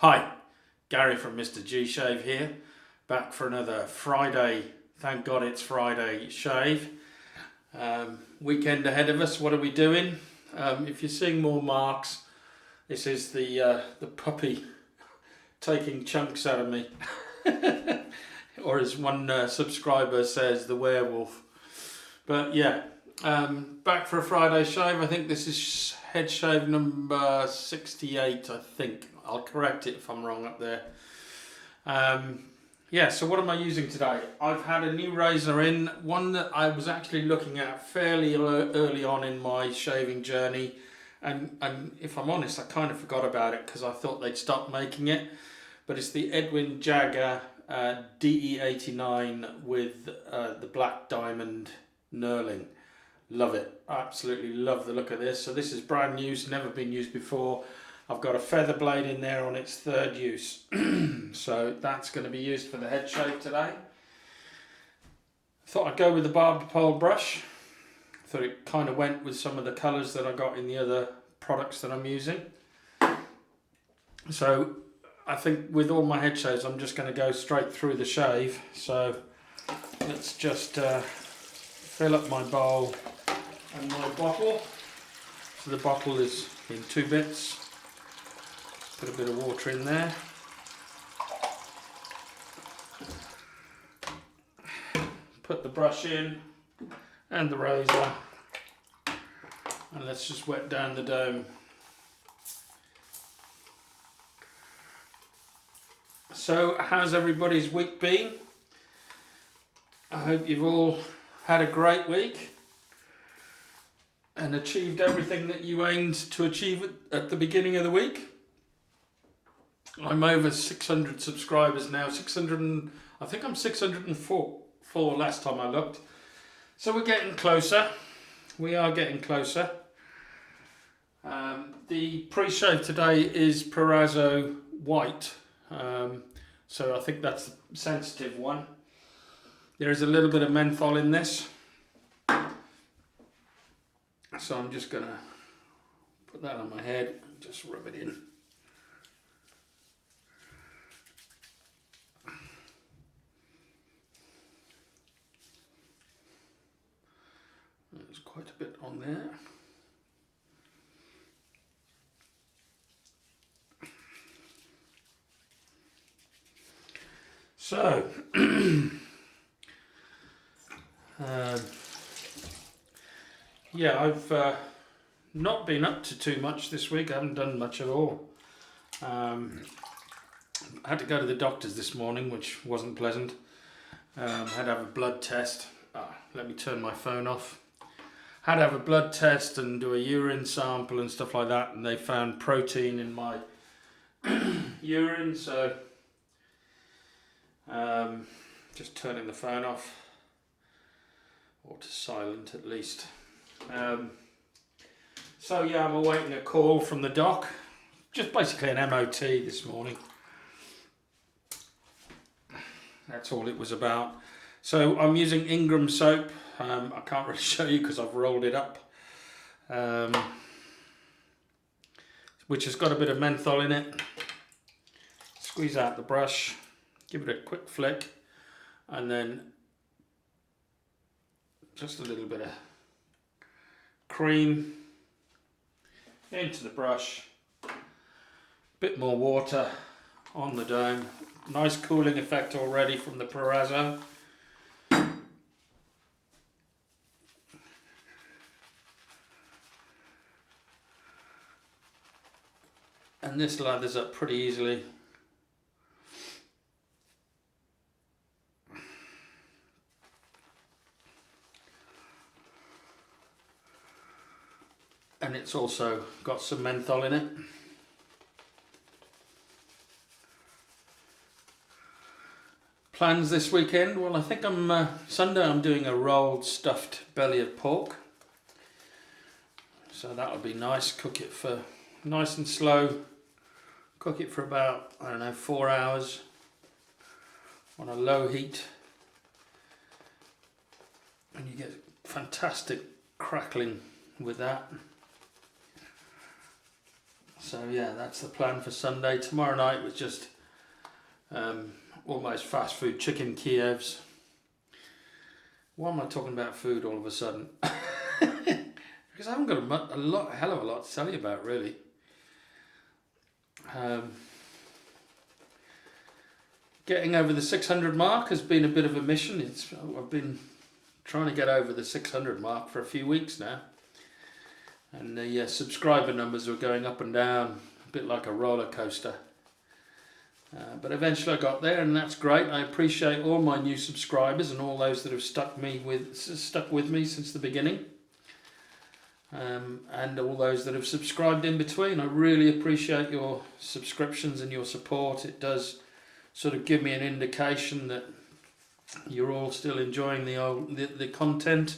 Hi, Gary from Mr. G Shave here, back for another Friday, thank God it's Friday shave. Weekend ahead of us, what are we doing? If you're seeing more marks, this is the puppy taking chunks out of me. Or as one subscriber says, the werewolf. But yeah, back for a Friday shave. I think this is head shave number 68, I think. I'll correct it if I'm wrong up there. Yeah, so what am I using today? I've had a new razor in, one that I was actually looking at fairly early on in my shaving journey. And if I'm honest, I kind of forgot about it because I thought they'd stopped making it. But it's the Edwin Jagger DE89 with the black diamond knurling. Love it. Absolutely love the look of this. So this is brand new, it's never been used before. I've got a feather blade in there on its third use. So that's going to be used for the head shave today. Thought I'd go with the barber-pole brush. Thought it kind of went with some of the colours that I got in the other products that I'm using. So I think with all my head shaves I'm just going to go straight through the shave. So let's just fill up my bowl and my bottle. So the bottle is in 2 bits. Put a bit of water in there. Put the brush in and the razor. And let's just wet down the dome. So, how's everybody's week been? I hope you've all had a great week and achieved everything that you aimed to achieve at the beginning of the week. I'm over 600 subscribers now, I think I'm 604 last time I looked. So we're getting closer. We are getting closer. The pre-shave today is Proraso White. So I think that's the sensitive one. There is a little bit of menthol in this. So I'm just going to put that on my head and just rub it in. There's quite a bit on there. So, yeah, I've not been up to too much this week. I haven't done much at all. I had to go to the doctor's this morning, which wasn't pleasant. Had to have a blood test. Let me turn my phone off. Had to have a blood test and do a urine sample and stuff like that, and they found protein in my urine, so just turning the phone off, or to silent at least. So yeah, I'm awaiting a call from the doc, just basically an MOT this morning. That's all it was about. So I'm using Ingram soap. I can't really show you because I've rolled it up, which has got a bit of menthol in it. Squeeze out the brush, give it a quick flick, and then just a little bit of cream into the brush, bit more water on the dome. Nice cooling effect already from the Proraso. And this lathers up pretty easily. And it's also got some menthol in it. Plans this weekend? Well, I think Sunday I'm doing a rolled stuffed belly of pork. So that'll be nice. Cook it for nice and slow. Cook it for about, 4 hours on a low heat. And you get fantastic crackling with that. So yeah, that's the plan for Sunday. Tomorrow night was just almost fast food chicken Kievs. Why am I talking about food all of a sudden? Because I haven't got a hell of a lot to tell you about, really. Getting over the 600 mark has been a bit of a mission. I've been trying to get over the 600 mark for a few weeks now. And the subscriber numbers were going up and down, a bit like a roller coaster. But eventually I got there, and that's great. I appreciate all my new subscribers and all those that have stuck with me since the beginning. And all those that have subscribed in between. I really appreciate your subscriptions and your support. It does sort of give me an indication that you're all still enjoying the content.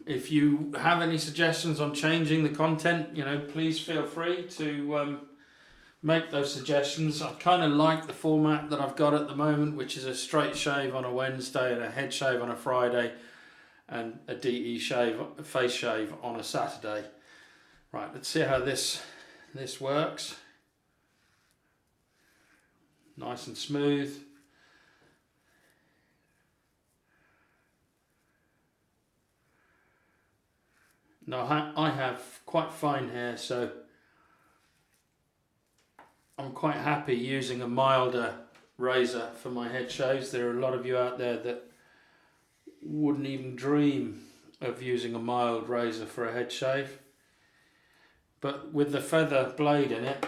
If you have any suggestions on changing the content, please feel free to make those suggestions. I kind of like the format that I've got at the moment, which is a straight shave on a Wednesday and a head shave on a Friday and a DE shave, face shave on a Saturday. Right, let's see how this works. Nice and smooth. Now I have quite fine hair, so I'm quite happy using a milder razor for my head shaves. There are a lot of you out there that wouldn't even dream of using a mild razor for a head shave. But with the feather blade in it,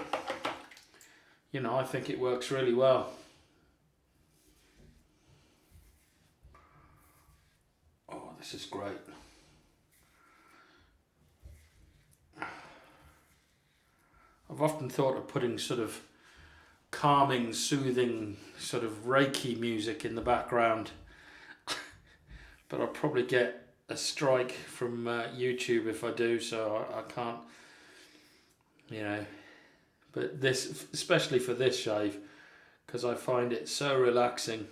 I think it works really well. Oh, this is great. I've often thought of putting sort of calming, soothing, sort of Reiki music in the background. But I'll probably get a strike from YouTube if I do, so I can't, But this, especially for this shave, because I find it so relaxing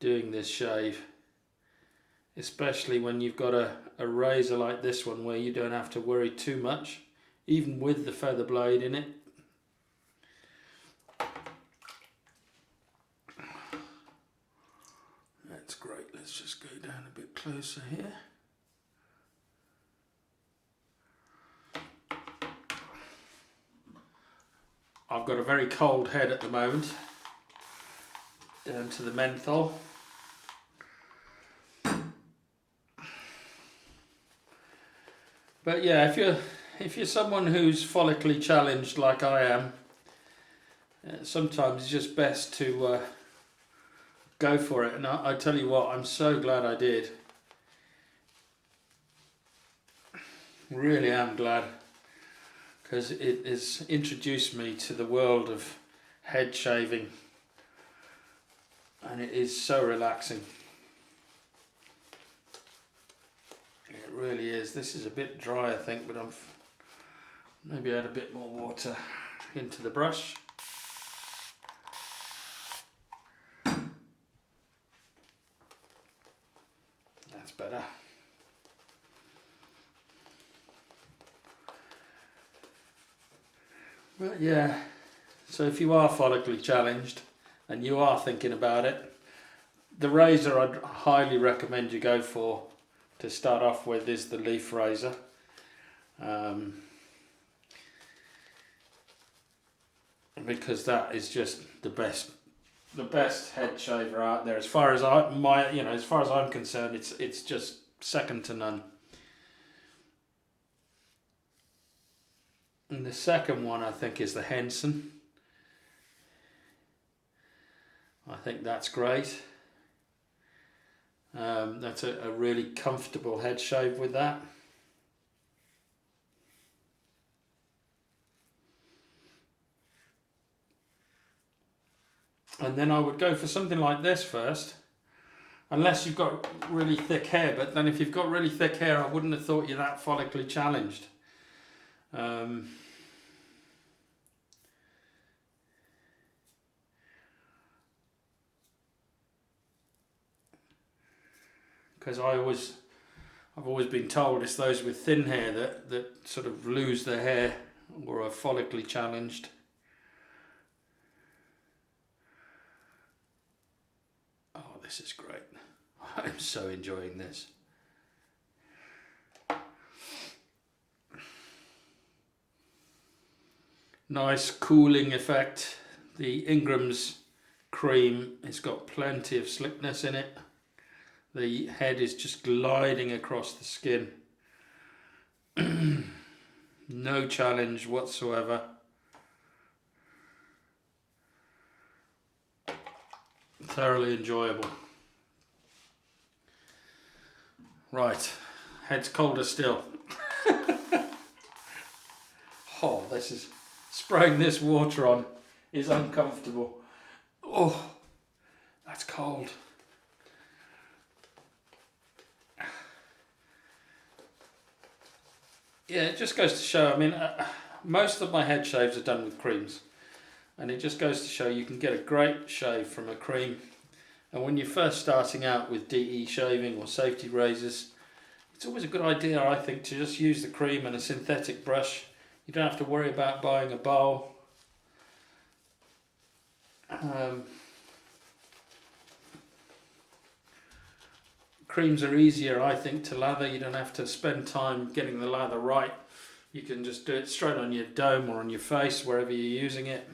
doing this shave. Especially when you've got a razor like this one where you don't have to worry too much, even with the feather blade in it. That's great. Let's just go down a bit closer here. I've got a very cold head at the moment, down to the menthol. But yeah, if you're someone who's follically challenged like I am, sometimes it's just best to go for it. And I tell you what, I'm so glad I did. Really am glad, because it has introduced me to the world of head shaving, and it is so relaxing. It really is. This is a bit dry, I think, but I've maybe add a bit more water into the brush. That's better. But yeah, so if you are follically challenged and you are thinking about it, the razor I'd highly recommend you go for to start off with is the leaf razor. Because that is just the best head shaver out there. As far as I'm concerned, it's just second to none. And the second one I think is the Henson. I think that's great. That's a really comfortable head shave with that. And then I would go for something like this first, unless you've got really thick hair. But then if you've got really thick hair, I wouldn't have thought you're that follically challenged. Because I I've always been told it's those with thin hair that sort of lose their hair or are follically challenged. Oh, this is great. I'm so enjoying this. Nice cooling effect. The Ingrams cream has got plenty of slickness in it. The head is just gliding across the skin. No challenge whatsoever. Thoroughly enjoyable. Right, head's colder still. Oh, this is, spraying this water on is uncomfortable. Oh, that's cold. Yeah, it just goes to show, I mean, most of my head shaves are done with creams, and it just goes to show you can get a great shave from a cream. And when you're first starting out with DE shaving or safety razors, it's always a good idea, I think, to just use the cream and a synthetic brush. You don't have to worry about buying a bowl. Creams are easier, I think, to lather. You don't have to spend time getting the lather right. You can just do it straight on your dome or on your face, wherever you're using it.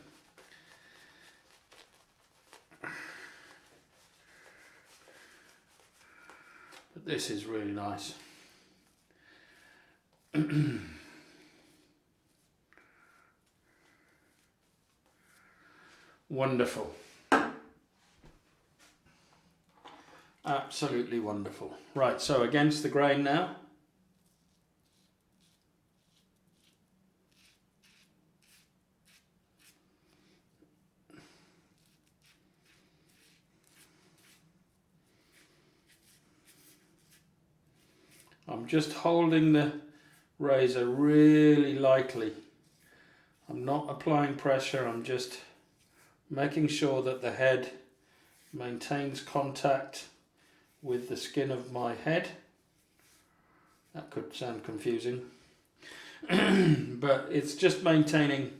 But this is really nice. Wonderful. Absolutely wonderful. Right, so against the grain now. I'm just holding the razor really lightly. I'm not applying pressure, I'm just making sure that the head maintains contact with the skin of my head. That could sound confusing, but it's just maintaining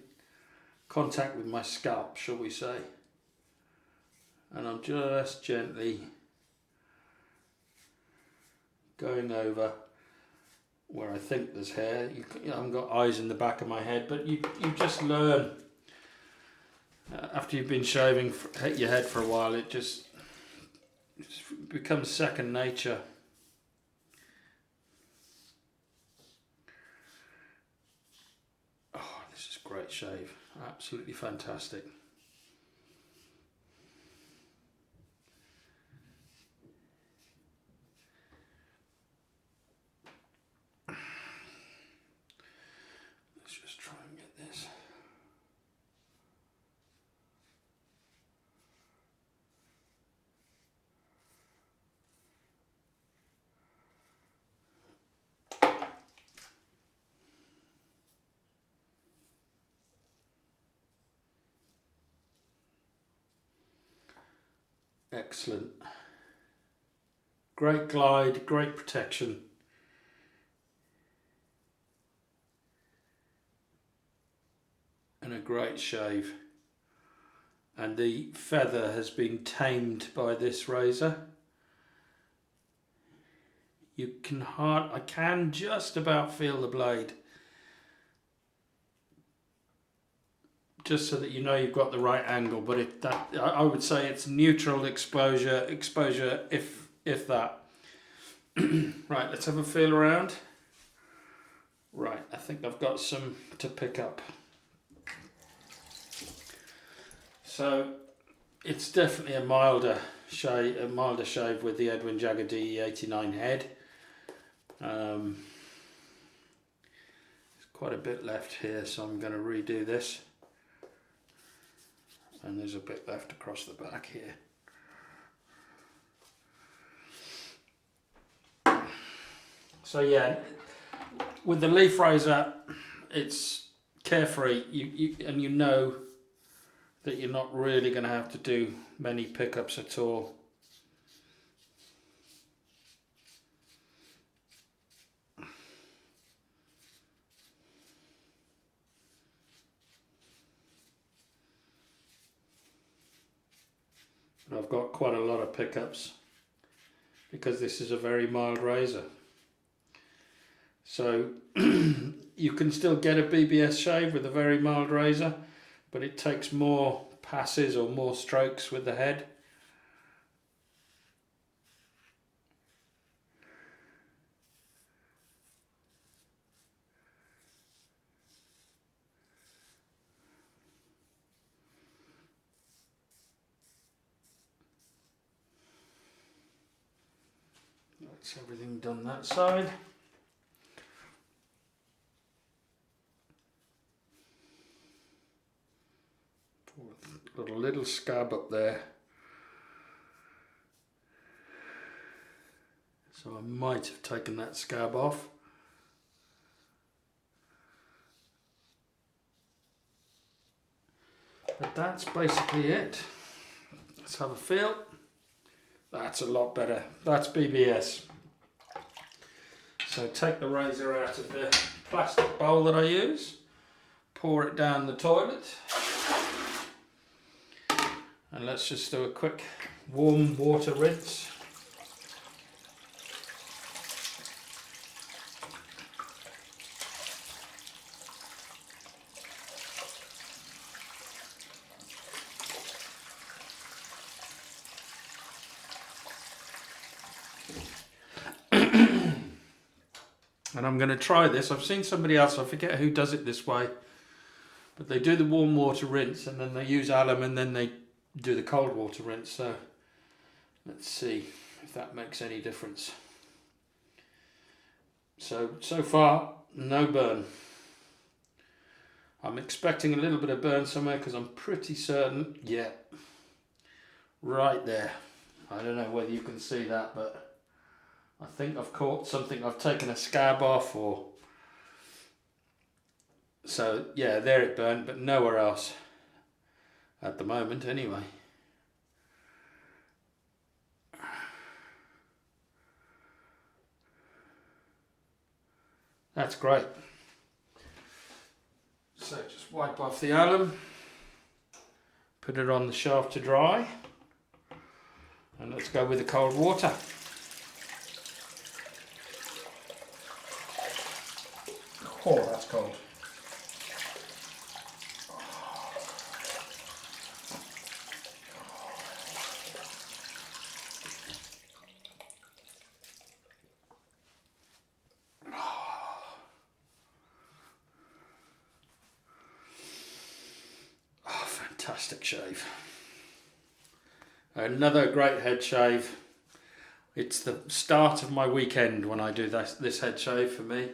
contact with my scalp, shall we say. And I'm just gently going over where I think there's hair. I haven't got eyes in the back of my head, but you just learn. After you've been shaving your head for a while, it just becomes second nature. Oh, this is a great shave. Absolutely fantastic. Let's just try and get this. Excellent. Great glide, great protection. And a great shave. And the feather has been tamed by this razor. I can just about feel the blade. Just so that you know you've got the right angle, but I would say it's neutral exposure if that. Right, let's have a feel around. Right, I think I've got some to pick up. So it's definitely a milder shave with the Edwin Jagger DE89 head. There's quite a bit left here, so I'm going to redo this. And there's a bit left across the back here. So yeah, with the leaf razor, it's carefree. You know that you're not really going to have to do many pickups at all. I've got quite a lot of pickups because this is a very mild razor. So you can still get a BBS shave with a very mild razor, but it takes more passes or more strokes with the head. That's everything done that side. Got a little scab up there, so I might have taken that scab off. But that's basically it. Let's have a feel. That's a lot better. That's BBS. So take the razor out of the plastic bowl that I use, pour it down the toilet, and let's just do a quick warm water rinse. And I'm going to try this. I've seen somebody else, I forget who does it this way, but they do the warm water rinse and then they use alum and then they do the cold water rinse. So let's see if that makes any difference. So far, no burn. I'm expecting a little bit of burn somewhere because I'm pretty certain, yeah, right there. I don't know whether you can see that, but I think I've caught something. I've taken a scab off, or so yeah, there it burned, but nowhere else at the moment anyway. That's great. So just wipe off the alum, put it on the shaft to dry, and let's go with the cold water. Oh, that's cold. Oh, fantastic shave. Another great head shave. It's the start of my weekend when I do this head shave for me.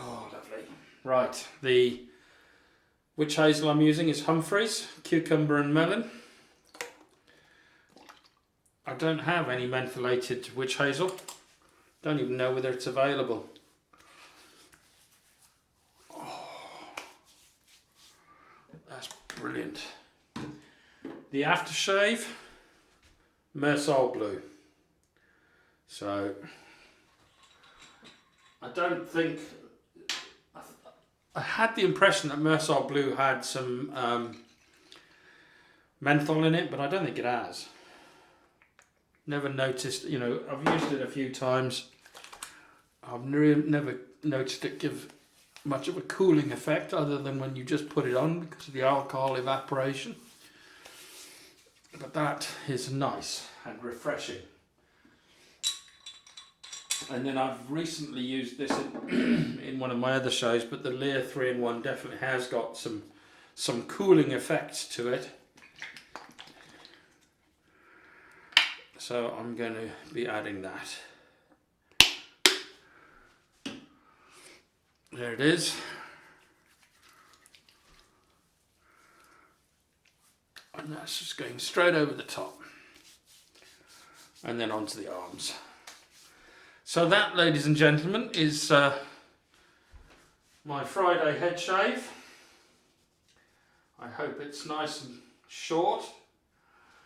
Oh, lovely. Right, which hazel I'm using is Humphreys, cucumber and melon. I don't have any mentholated witch hazel. Don't even know whether it's available. Oh, that's brilliant. The aftershave, Myrsol blue. So, I don't think... I had the impression that Myrsol blue had some menthol in it, but I don't think it has. Never noticed, you know, I've used it a few times. I've never noticed it give much of a cooling effect other than when you just put it on because of the alcohol evaporation. But that is nice and refreshing. And then I've recently used this in one of my other shows, but the Lear 3-in-1 definitely has got some cooling effects to it. So I'm going to be adding that. There it is. And that's just going straight over the top. And then onto the arms. So that, ladies and gentlemen, is my Friday head shave. I hope it's nice and short.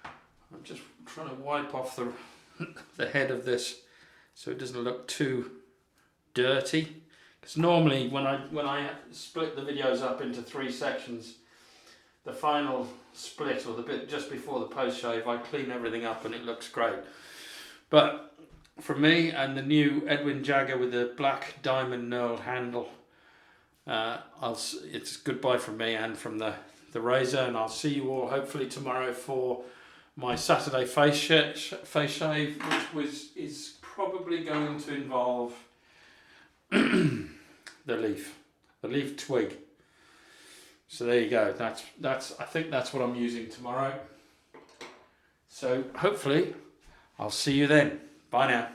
I'm just trying to wipe off the head of this so it doesn't look too dirty. Because normally when I split the videos up into 3 sections, the final split, or the bit just before the post shave, I clean everything up and it looks great. But for me and the new Edwin Jagger with the black diamond knurled handle, it's goodbye from me and from the razor, and I'll see you all hopefully tomorrow for my Saturday face shave, which is probably going to involve the leaf twig. So there you go. I think that's what I'm using tomorrow. So hopefully I'll see you then. Bye now.